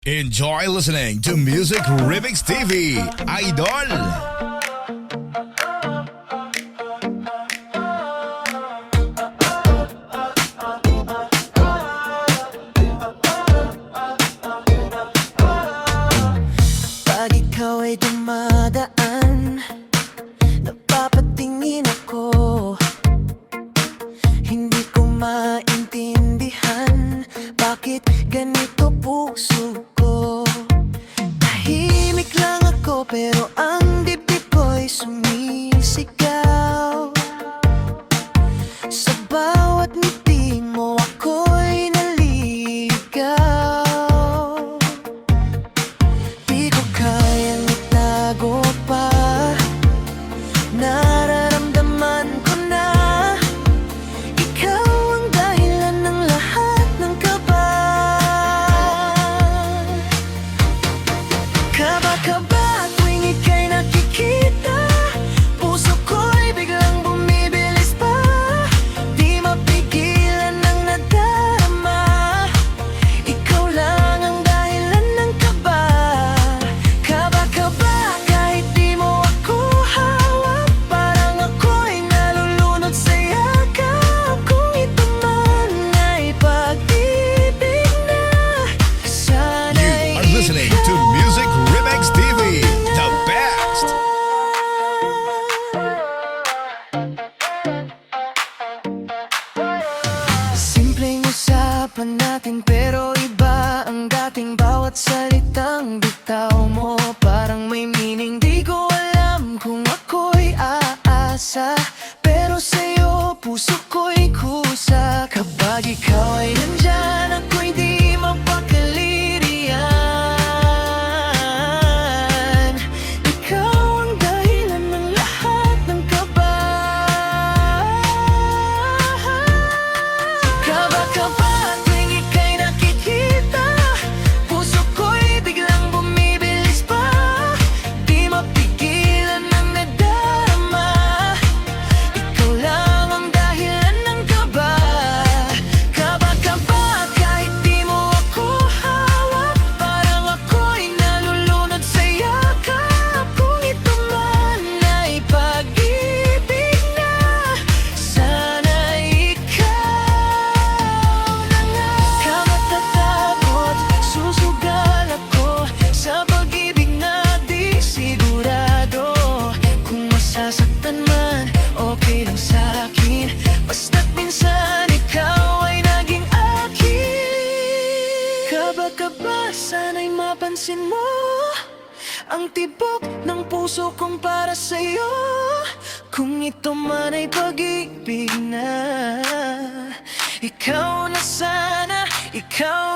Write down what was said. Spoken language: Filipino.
Enjoy listening to Music Remix TV, Idol! Pag ikaw ay dumadaan, napapatingin ako. Hindi ko maintindihan bakit ganito puso ko. Tahimik lang ako pero ang dibdib ko'y sumisigaw. Sa bawat ngiti mo ako'y naligaw. Di ko kayang itago pa, nararamdaman ko na ikaw ang dahilan ng lahat ng kaba. Kaba-kaba tuwing ika'y nakikita, puso ko'y biglang bumibilis pa. Di mapigilan ang nadarama, ikaw lang ang dahilan ng kaba. Kaba-kaba kahit di mo ako hawak, parang ako'y nalulunod sa yakap. Kung ito man ay pag-ibig na, sana'y You are listening to Music Remix TV, the best! Simpleng usapan natin pero iba ang dating bawat salitang bitaw mo. Parang may meaning, di ko alam kung ako'y aasa, pero sa'yo puso ko'y kusa. Kapag ikaw ay nandyan, ako'y di mapakali-riyan. Ikaw ang dahilan ng lahat ng kaba. Kaba-kaba tuwing ika'y nakikita, puso ko'y biglang bumibilis pa. Di mapigilan ang nadarama, ikaw lang ang dahilan ng kaba. Kaba-kaba kahit di mo ako hawak, parang ako'y nalulunod sa yakap. Kung ito man ay pag-ibig na, sana ikaw na nga. Kamatatakot, susugal ako sa pag-ibig na di sigurado. Kung masasaktan man, okay lang sa'kin, basta't minsan ikaw ay naging akin. Kaba-kaba, sana'y mapansin mo ang tibok ng puso kong para sa'yo. Kung ito man ay pag-ibig na, ikaw na sana, ikaw